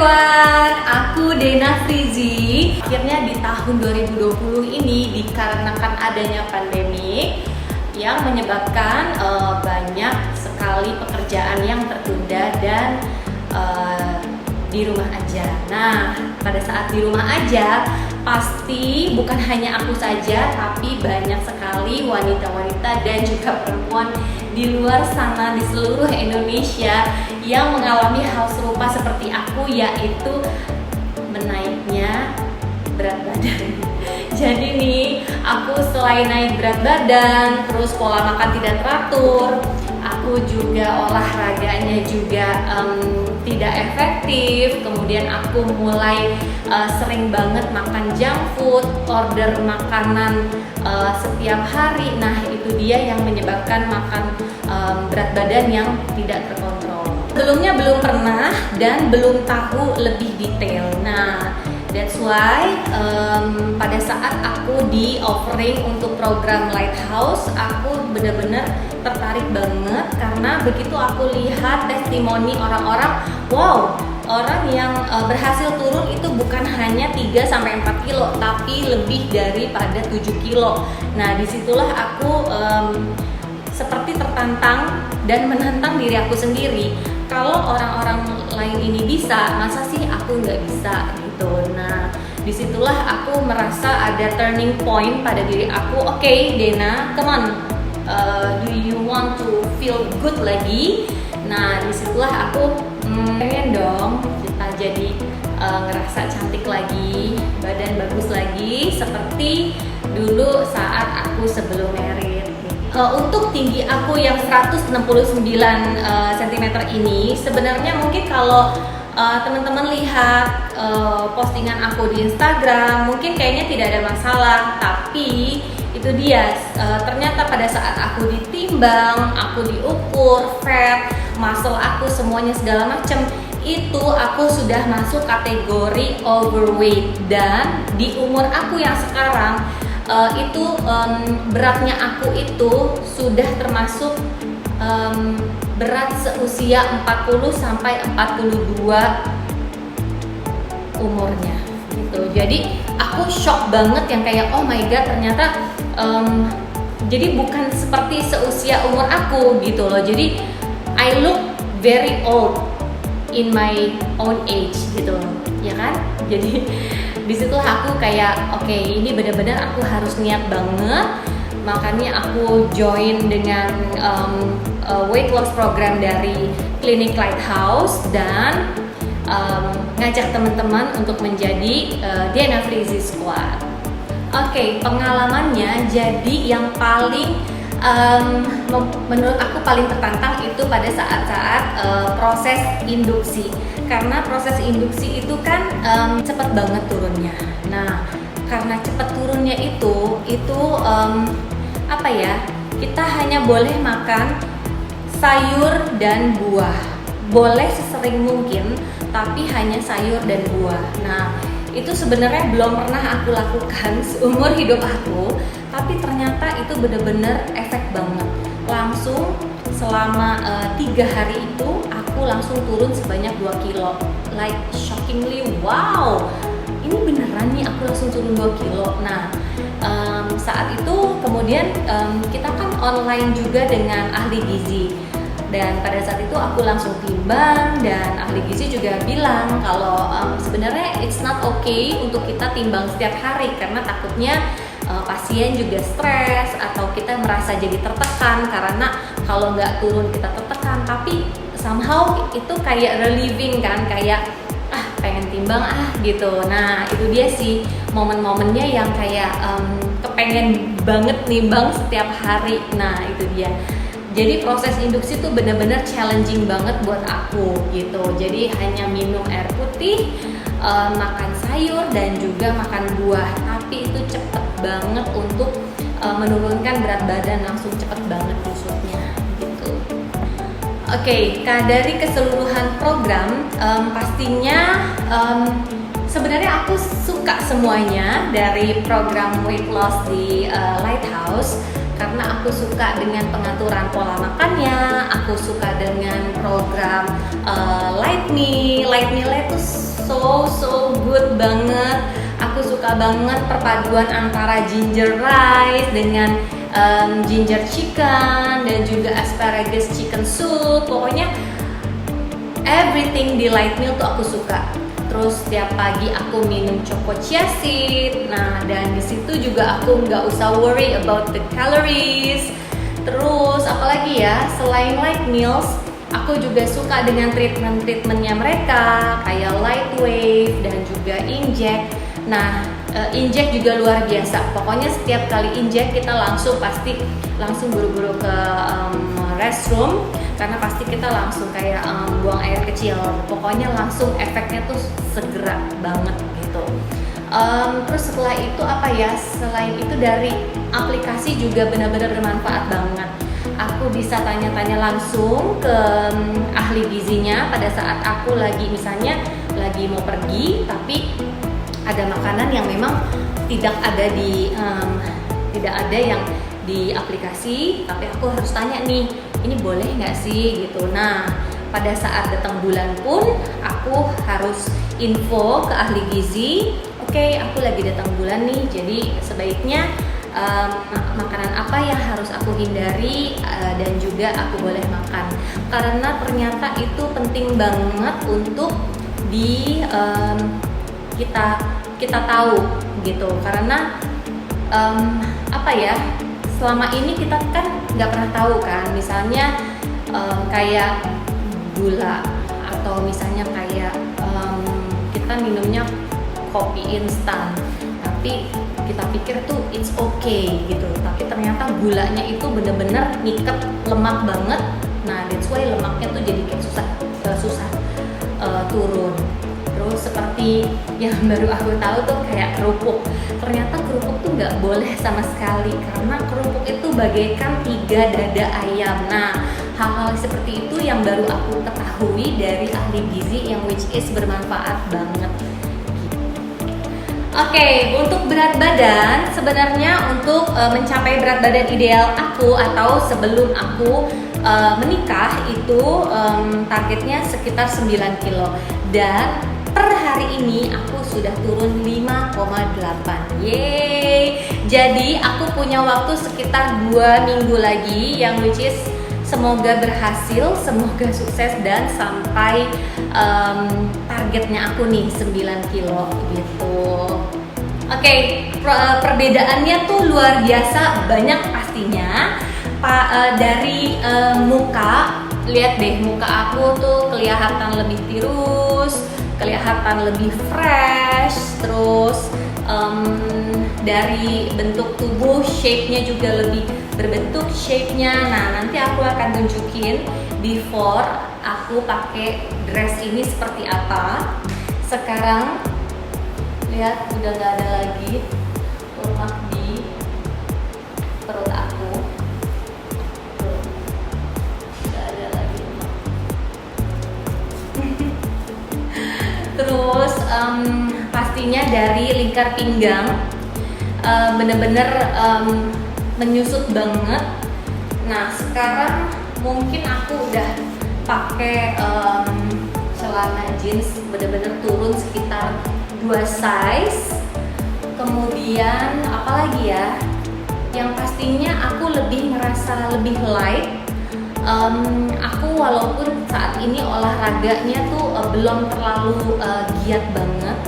everyone, aku Dena Frizi. Akhirnya di tahun 2020 ini dikarenakan adanya pandemi yang menyebabkan banyak sekali pekerjaan yang tertunda dan di rumah aja. Nah, pada saat di rumah aja, pasti bukan hanya aku saja, tapi banyak sekali wanita-wanita dan juga perempuan di luar sana di seluruh Indonesia yang mengalami hal serupa seperti aku, yaitu menaiknya berat badan. Jadi nih, aku selain naik berat badan, terus pola makan tidak teratur, aku juga olahraganya juga tidak efektif. Kemudian aku mulai sering banget makan junk food, order makanan setiap hari. Nah, itu dia yang menyebabkan makan berat badan yang tidak terkontrol. Sebelumnya belum pernah dan belum tahu lebih detail. Nah, that's why pada saat aku di offering untuk program Lighthouse, aku benar-benar tertarik banget karena begitu aku lihat testimoni orang-orang, wow, orang yang berhasil turun itu bukan hanya 3-4 kilo, tapi lebih daripada 7 kilo. Nah, disitulah aku seperti tertantang dan menantang diri aku sendiri. Kalau orang-orang lain ini bisa, masa sih aku nggak bisa gitu. Nah, disitulah aku merasa ada turning point pada diri aku. Oke, Dena, come on, do you want to feel good lagi? Nah, disitulah aku pengen dong kita jadi ngerasa cantik lagi, badan bagus lagi seperti dulu saat aku sebelum married. Untuk tinggi aku yang 169 cm ini, sebenarnya mungkin kalau teman-teman lihat postingan aku di Instagram, mungkin kayaknya tidak ada masalah. Tapi itu dia, ternyata pada saat aku ditimbang, aku diukur fat, muscle aku, semuanya segala macam, itu aku sudah masuk kategori overweight. Dan di umur aku yang sekarang itu beratnya aku itu sudah termasuk berat seusia 40-42 umurnya gitu. Jadi aku shock banget yang kayak oh my god, ternyata jadi bukan seperti seusia umur aku gitu loh. Jadi I look very old in my own age gitu loh, ya kan? Jadi disitulah aku kayak oke, ini benar-benar aku harus niat banget. Makanya aku join dengan weight loss program dari Klinik Lighthouse dan ngajak teman-teman untuk menjadi Dena Frizi Squad. Oke, pengalamannya jadi yang paling menurut aku paling tertantang itu pada saat-saat proses induksi. Karena proses induksi itu kan cepat banget turunnya. Nah, karena cepat turunnya itu apa ya? Kita hanya boleh makan sayur dan buah. Boleh sesering mungkin, tapi hanya sayur dan buah. Nah, itu sebenarnya belum pernah aku lakukan seumur hidup aku, tapi ternyata itu bener-bener efek banget. Langsung selama 3 hari itu aku langsung turun sebanyak 2 kilo. Like shockingly, wow, ini beneran nih aku langsung turun 2 kilo. Nah, saat itu kemudian kita kan online juga dengan ahli gizi. Dan pada saat itu aku langsung timbang dan ahli gizi juga bilang kalau sebenarnya it's not okay untuk kita timbang setiap hari karena takutnya pasien juga stres atau kita merasa jadi tertekan karena kalau nggak turun kita tertekan. Tapi somehow itu kayak relieving kan, kayak pengen timbang gitu. Nah, itu dia sih momen-momennya yang kayak kepengen banget nimbang setiap hari. Nah, itu dia. Jadi proses induksi tuh bener-bener challenging banget buat aku gitu. Jadi hanya minum air putih, makan sayur dan juga makan buah. Tapi itu cepet banget untuk menurunkan berat badan, langsung cepet banget kusutnya gitu. Oke, dari keseluruhan program pastinya sebenarnya aku suka semuanya dari program weight loss di Lighthouse. Karena aku suka dengan pengaturan pola makannya, aku aku suka dengan program Light Me tuh so good banget. Aku suka banget perpaduan antara ginger rice dengan ginger chicken dan juga asparagus chicken soup. Pokoknya everything di Light Meal tuh aku suka. Terus tiap pagi aku minum choco chia seed. Nah, dan di situ juga aku nggak usah worry about the calories. Terus apalagi ya, selain Light Meals, aku juga suka dengan treatmentnya mereka kayak Light Wave dan juga Inject. Nah, Inject juga luar biasa. Pokoknya setiap kali Inject kita pasti langsung buru-buru ke restroom, karena pasti kita langsung kayak buang air kecil. Pokoknya langsung efeknya tuh segera banget gitu. Terus setelah itu apa ya? Selain itu dari aplikasi juga benar-benar bermanfaat banget. Aku bisa tanya-tanya langsung ke ahli gizinya pada saat aku misalnya lagi mau pergi, tapi ada makanan yang memang tidak ada yang di aplikasi, tapi aku harus tanya nih, ini boleh nggak sih gitu. Nah, pada saat datang bulan pun aku harus info ke ahli gizi, oke, aku lagi datang bulan nih, jadi sebaiknya makanan apa yang harus aku hindari dan juga aku boleh makan, karena ternyata itu penting banget untuk kita tahu gitu. Karena apa ya, selama ini kita kan nggak pernah tahu kan, misalnya kayak gula atau misalnya kayak kita minumnya kopi instan, tapi kita pikir tuh it's okay gitu, tapi ternyata gulanya itu bener-bener ngikat lemak banget. Nah, that's why lemaknya tuh jadi kayak susah turun. Terus seperti yang baru aku tahu tuh kayak kerupuk. Ternyata kerupuk tuh nggak boleh sama sekali, karena kerupuk itu bagaikan 3 dada ayam. Nah, hal-hal seperti itu yang baru aku ketahui dari ahli gizi, yang which is bermanfaat banget. Oke, untuk berat badan, sebenarnya untuk mencapai berat badan ideal aku atau sebelum aku menikah itu targetnya sekitar 9 kilo, dan per hari ini aku sudah turun 5,8. Yeay. Jadi aku punya waktu sekitar 2 minggu lagi, yang which is semoga berhasil, semoga sukses dan sampai targetnya aku nih 9 kilo gitu. Oke, perbedaannya tuh luar biasa banyak pastinya. Dari muka, lihat deh, muka aku tuh kelihatan lebih tirus, kelihatan lebih fresh. Terus dari bentuk tubuh, shape-nya juga lebih berbentuk shape-nya. Nah, nanti aku akan tunjukin before aku pakai dress ini seperti apa. Sekarang lihat, udah gak ada lagi lemak di perut aku. Gak ada lagi lemak. Terus pastinya dari lingkar pinggang bener-bener menyusut banget. Nah, sekarang mungkin aku udah pakai celana jeans bener-bener turun sekitar 2 size. Kemudian apalagi ya, yang pastinya aku lebih ngerasa lebih light. Aku walaupun saat ini olahraganya tuh belum terlalu giat banget,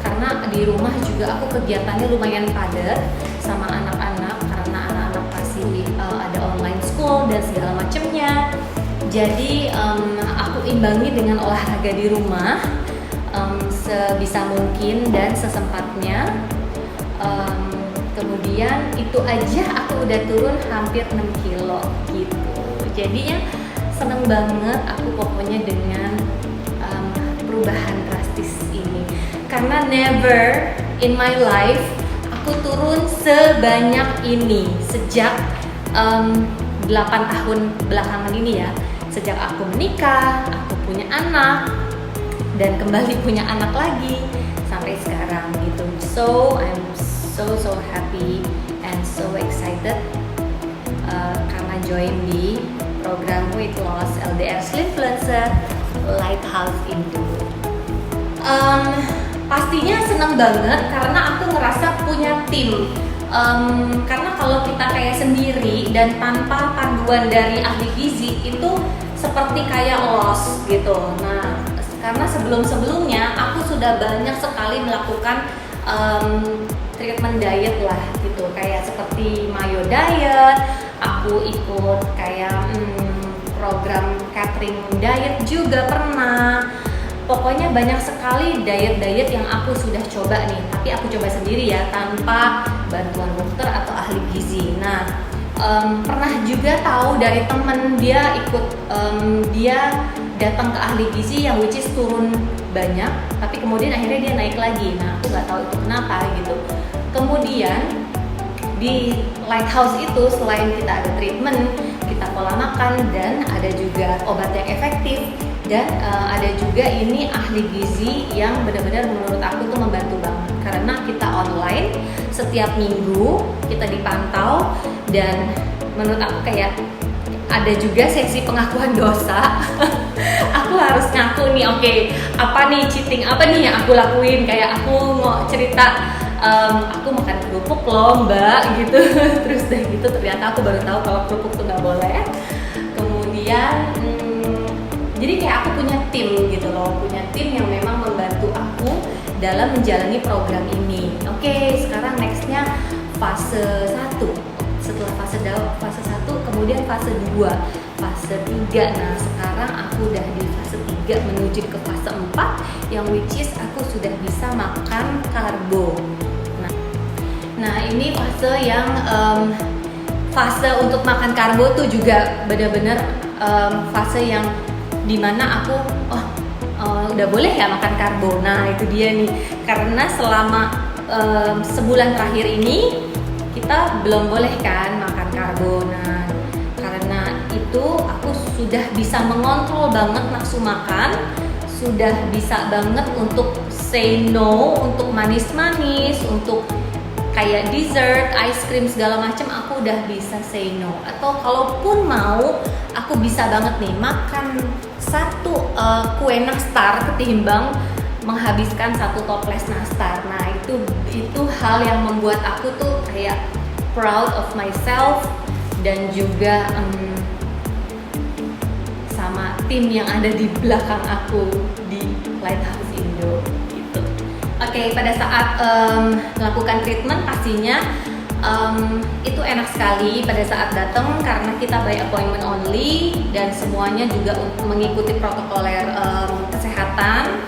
karena di rumah juga aku kegiatannya lumayan padat sama anak-anak, karena anak-anak pasti ada online school dan segala macemnya. Jadi aku imbangi dengan olahraga di rumah sebisa mungkin dan sesempatnya. Kemudian itu aja aku udah turun hampir 6 kilo gitu. Jadinya seneng banget aku pokoknya dengan perubahan drastis ini, karena never in my life aku turun sebanyak ini sejak 8 tahun belakangan ini ya. Sejak aku menikah, aku punya anak, dan kembali punya anak lagi sampai sekarang gitu. So I'm so happy and so excited karena join di program weight loss LDR Slimfluencer Lighthouse Indo. Pastinya seneng banget karena aku ngerasa punya tim. Karena kalau kita kayak sendiri dan tanpa panduan dari ahli gizi itu seperti kayak lost gitu. Nah, karena sebelum-sebelumnya aku sudah banyak sekali melakukan treatment diet lah gitu, kayak seperti Mayo Diet, aku ikut kayak program catering diet juga pernah. Pokoknya banyak sekali diet-diet yang aku sudah coba nih, tapi aku coba sendiri ya, tanpa bantuan dokter atau ahli gizi. Nah, pernah juga tahu dari temen dia ikut, dia datang ke ahli gizi yang which is turun banyak, tapi kemudian akhirnya dia naik lagi. Nah, aku nggak tahu itu kenapa gitu. Kemudian di Lighthouse itu selain kita ada treatment, kita pola makan, dan ada juga obat yang efektif, dan ada juga ini ahli gizi yang benar-benar menurut aku tuh membantu banget karena kita online setiap minggu, kita dipantau, dan menurut aku kayak ada juga sesi pengakuan dosa. Aku harus ngaku nih, oke, apa nih cheating, apa nih yang aku lakuin, kayak aku mau cerita aku makan kerupuk loh mbak gitu. Terus dari gitu ternyata aku baru tahu kalau kerupuk tuh nggak boleh. Kemudian jadi kayak aku punya tim gitu loh, punya tim yang memang membantu aku dalam menjalani program ini. Oke, sekarang nextnya fase 1. Setelah fase 1, kemudian fase 2, fase 3. Nah, sekarang aku udah di fase 3 menuju ke fase 4 yang which is aku sudah bisa makan karbo. Nah, ini fase yang fase untuk makan karbo tuh juga benar-benar fase yang dimana aku udah boleh ya makan karbo. Nah, itu dia nih, karena selama sebulan terakhir ini kita belum boleh kan makan karbo. Nah, karena itu aku sudah bisa mengontrol banget nafsu makan, sudah bisa banget untuk say no untuk manis-manis, untuk kayak dessert, ice cream segala macam aku udah bisa say no. Atau kalaupun mau, aku bisa banget nih makan satu kue nastar ketimbang menghabiskan satu toples nastar. Nah, itu hal yang membuat aku tuh kayak proud of myself, dan juga sama tim yang ada di belakang aku di Lighthouse Indo. Oke, pada saat melakukan treatment pastinya itu enak sekali pada saat datang karena kita by appointment only dan semuanya juga mengikuti protokoler kesehatan.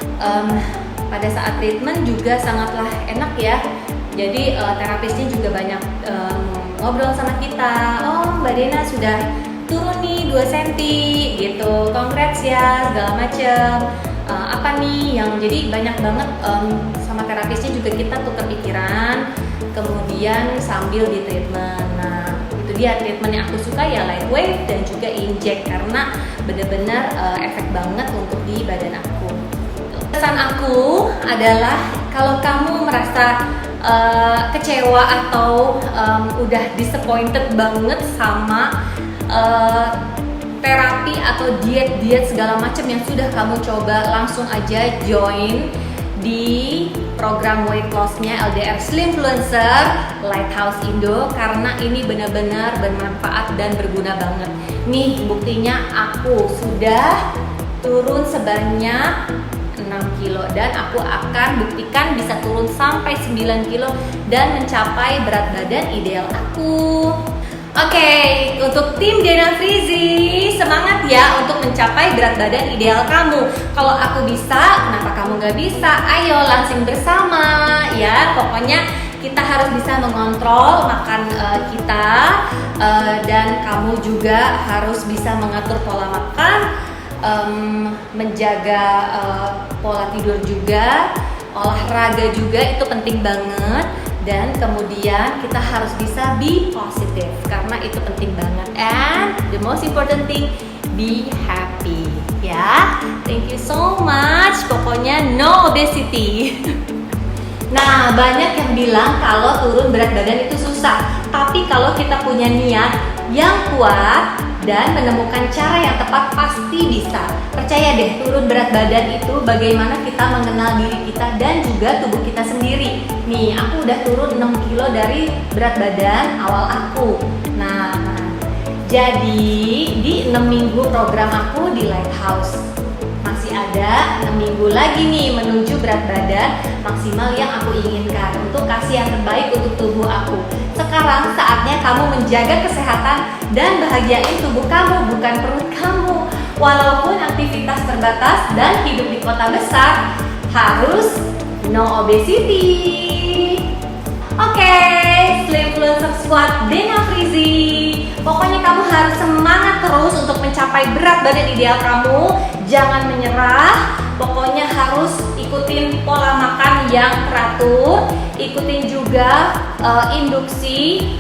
Pada saat treatment juga sangatlah enak ya. Jadi terapisnya juga banyak ngobrol sama kita. Oh, Mbak Dena sudah turun nih 2 cm gitu. Congrats ya, segala macem. Apa nih yang jadi banyak banget sama terapisnya juga kita tukar pikiran, kemudian sambil di treatment. Nah, itu dia treatment yang aku suka ya, lightweight dan juga inject karena benar-benar efek banget untuk di badan aku. Pesan aku adalah kalau kamu merasa kecewa atau udah disappointed banget sama terapi atau diet segala macam yang sudah kamu coba, langsung aja join di program weight loss-nya LDR Slimfluencer Lighthouse Indo karena ini benar-benar bermanfaat dan berguna banget. Nih buktinya, aku sudah turun sebanyak 6 kilo dan aku akan buktikan bisa turun sampai 9 kilo dan mencapai berat badan ideal aku. Oke, untuk tim Dena Frizi, semangat ya untuk mencapai berat badan ideal kamu. Kalau aku bisa, kenapa kamu nggak bisa? Ayo langsung bersama ya. Pokoknya kita harus bisa mengontrol makan kita, dan kamu juga harus bisa mengatur pola makan, menjaga pola tidur juga, olahraga juga itu penting banget. Dan kemudian kita harus bisa be positive karena itu penting banget. And the most important thing, be happy ya. Thank you so much. Pokoknya no obesity. Nah, banyak yang bilang kalau turun berat badan itu susah. Tapi kalau kita punya niat yang kuat dan menemukan cara yang tepat pasti bisa. Percaya deh, turun berat badan itu bagaimana kita mengenal diri kita dan juga tubuh kita sendiri. Nih, aku udah turun 6 kilo dari berat badan awal aku. Nah, jadi di 6 minggu program aku di Lighthouse masih ada 6 minggu lagi nih menuju berat badan maksimal yang aku inginkan untuk kasih yang terbaik untuk tubuh aku. Sekarang saatnya kamu menjaga kesehatan dan bahagiain tubuh kamu, bukan perut kamu. Walaupun aktivitas terbatas dan hidup di kota besar, harus no obesity. Oke, Slimfluencer Squad Dena Frizi. Pokoknya kamu harus semangat terus untuk mencapai berat badan ideal kamu. Jangan menyerah. Pokoknya harus ikutin pola makan yang teratur. Ikutin juga induksi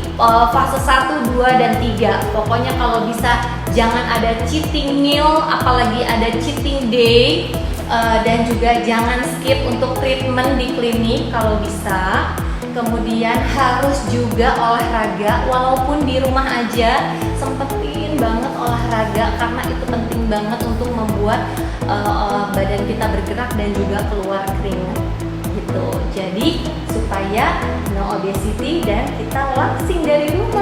fase 1, 2, dan 3. Pokoknya kalau bisa jangan ada cheating meal, apalagi ada cheating day. Dan juga jangan skip untuk treatment di klinik kalau bisa. Kemudian harus juga olahraga, walaupun di rumah aja, sempetin banget olahraga karena itu penting banget untuk membuat badan kita bergerak dan juga keluar keringat gitu. Jadi supaya no obesity dan kita langsing dari rumah.